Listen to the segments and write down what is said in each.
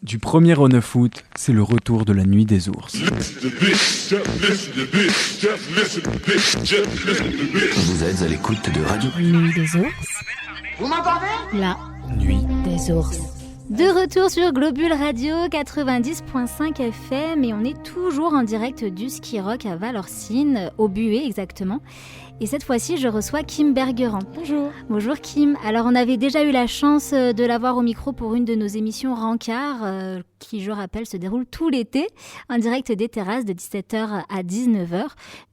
Du 1er au 9 août, c'est le retour de la nuit des ours. Vous êtes à l'écoute de Radio Nuit des ours. Vous m'entendez? La Nuit. des ours. De retour sur Globule Radio 90.5 FM et on est toujours en direct du Ski Rock à Valorcine, au Buet exactement. Et cette fois-ci, je reçois Kim Bergerand. Bonjour. Bonjour Kim. Alors, on avait déjà eu la chance de l'avoir au micro pour une de nos émissions Rencard, qui, je rappelle, se déroule tout l'été, en direct des terrasses de 17h à 19h.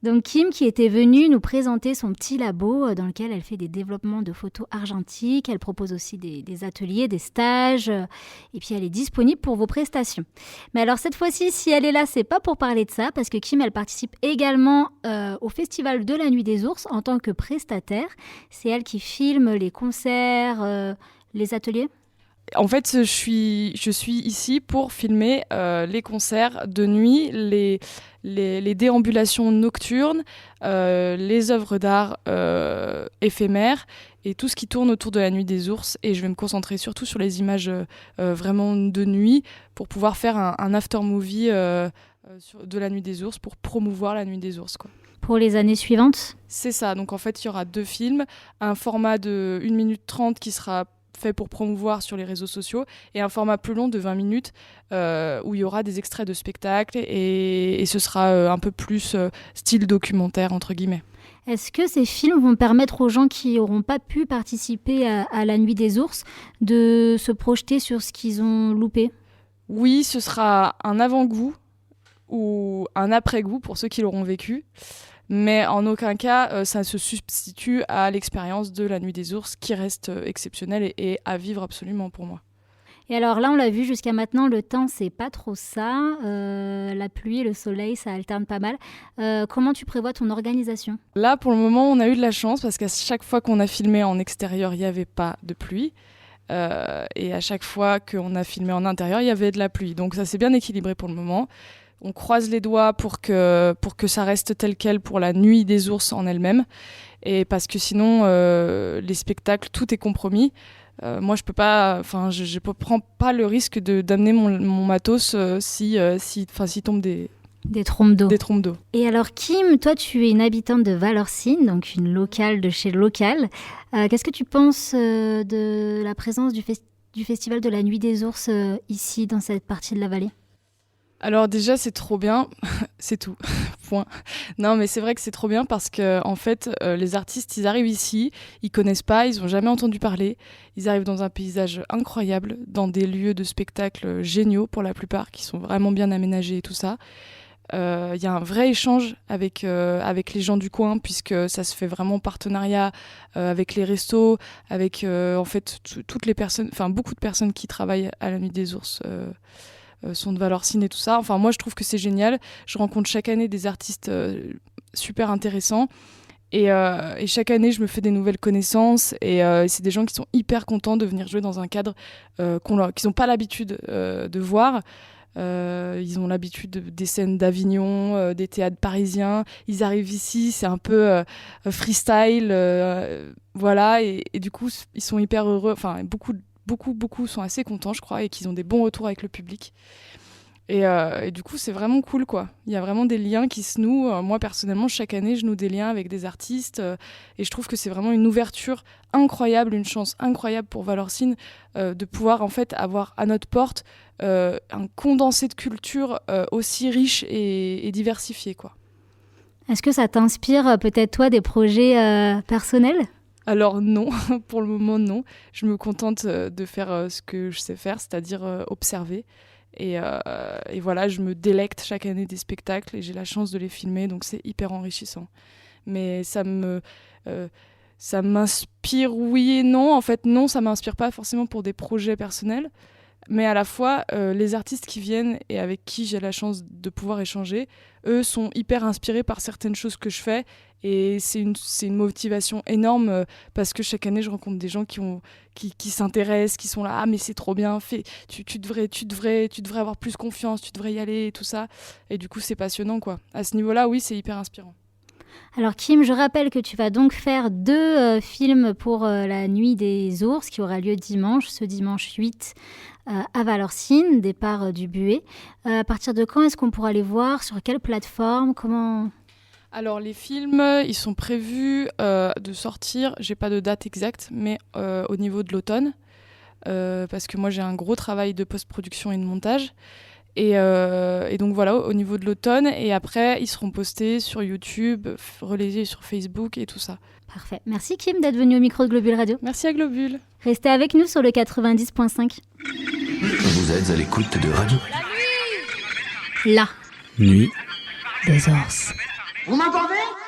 Donc, Kim qui était venue nous présenter son petit labo dans lequel elle fait des développements de photos argentiques. Elle propose aussi des ateliers, des stages, et puis elle est disponible pour vos prestations. Mais alors, cette fois-ci, si elle est là, c'est pas pour parler de ça, parce que Kim, elle participe également au Festival de la Nuit des Ours en tant que prestataire. C'est elle qui filme les concerts, les ateliers. En fait, je suis ici pour filmer les concerts de nuit, les déambulations nocturnes, les œuvres d'art éphémères et tout ce qui tourne autour de la Nuit des Ours. Et je vais me concentrer surtout sur les images vraiment de nuit pour pouvoir faire un after-movie de la Nuit des Ours pour promouvoir la Nuit des Ours, quoi. Pour les années suivantes ? C'est ça. Donc en fait, il y aura 2 films, un format de 1 minute 30 qui sera fait pour promouvoir sur les réseaux sociaux et un format plus long de 20 minutes où il y aura des extraits de spectacles et ce sera un peu plus style documentaire, entre guillemets. Est-ce que ces films vont permettre aux gens qui n'auront pas pu participer à la Nuit des Ours de se projeter sur ce qu'ils ont loupé ? Oui, ce sera un avant-goût ou un après-goût pour ceux qui l'auront vécu. Mais en aucun cas, ça se substitue à l'expérience de la Nuit des Ours qui reste exceptionnelle et à vivre absolument pour moi. Et alors là, on l'a vu jusqu'à maintenant, le temps, c'est pas trop ça. La pluie, le soleil, ça alterne pas mal. Comment tu prévois ton organisation ? Là, pour le moment, on a eu de la chance parce qu'à chaque fois qu'on a filmé en extérieur, il n'y avait pas de pluie. Et à chaque fois qu'on a filmé en intérieur, il y avait de la pluie. Donc ça s'est bien équilibré pour le moment. On croise les doigts pour que ça reste tel quel pour la Nuit des Ours en elle-même. Et parce que sinon, les spectacles, tout est compromis. Moi, je peux pas, je prends pas le risque d'amener mon matos si tombe des trompes d'eau. Des trompes d'eau. Et alors, Kim, toi, tu es une habitante de Valorcine, donc une locale de chez Local. Qu'est-ce que tu penses de la présence du Festival de la Nuit des Ours ici, dans cette partie de la vallée ? Alors déjà, c'est trop bien, c'est tout, point. Non, mais c'est vrai que c'est trop bien parce que en fait, les artistes, ils arrivent ici, ils connaissent pas, ils ont jamais entendu parler. Ils arrivent dans un paysage incroyable, dans des lieux de spectacle géniaux pour la plupart, qui sont vraiment bien aménagés et tout ça. Y a un vrai échange avec les gens du coin, puisque ça se fait vraiment en partenariat avec les restos, avec en fait toutes les personnes, enfin beaucoup de personnes qui travaillent à la Nuit des Ours. Sont de Valorcine et tout ça. Enfin, moi, je trouve que c'est génial. Je rencontre chaque année des artistes super intéressants. Et chaque année, je me fais des nouvelles connaissances. Et c'est des gens qui sont hyper contents de venir jouer dans un cadre qu'ils n'ont pas l'habitude de voir. Ils ont l'habitude des scènes d'Avignon, des théâtres parisiens. Ils arrivent ici, c'est un peu freestyle. Voilà. Et du coup, ils sont hyper heureux. Enfin, beaucoup sont assez contents, je crois, et qu'ils ont des bons retours avec le public. Et du coup, c'est vraiment cool, quoi. Il y a vraiment des liens qui se nouent. Moi, personnellement, chaque année, je noue des liens avec des artistes. Et je trouve que c'est vraiment une ouverture incroyable, une chance incroyable pour Valorcine de pouvoir, en fait, avoir à notre porte un condensé de culture aussi riche et diversifié, quoi. Est-ce que ça t'inspire, peut-être, toi, des projets personnels ? Alors non, pour le moment non. Je me contente de faire ce que je sais faire, c'est-à-dire observer. Et voilà, je me délecte chaque année des spectacles et j'ai la chance de les filmer, donc c'est hyper enrichissant. Mais ça m'inspire, oui et non. En fait, non, ça m'inspire pas forcément pour des projets personnels. Mais à la fois, les artistes qui viennent et avec qui j'ai la chance de pouvoir échanger, eux sont hyper inspirés par certaines choses que je fais. Et c'est une motivation énorme parce que chaque année, je rencontre des gens qui s'intéressent, qui sont là. Ah, mais c'est trop bien fait. Tu devrais avoir plus confiance, tu devrais y aller et tout ça. Et du coup, c'est passionnant, quoi. À ce niveau-là, oui, c'est hyper inspirant. Alors Kim, je rappelle que tu vas donc faire 2 films pour la Nuit des Ours qui aura lieu dimanche, ce dimanche 8 à Valorcine, départ du Buet. À partir de quand est-ce qu'on pourra les voir? Sur quelle plateforme? Comment... Alors les films, ils sont prévus de sortir, j'ai pas de date exacte, mais au niveau de l'automne, parce que moi j'ai un gros travail de post-production et de montage. Et donc voilà, au niveau de l'automne, et après ils seront postés sur YouTube, relayés sur Facebook et tout ça. Parfait. Merci Kim d'être venue au micro de Globule Radio. Merci à Globule. Restez avec nous sur le 90.5. Vous êtes à l'écoute de Radio. La Nuit des Ors. Vous m'entendez ?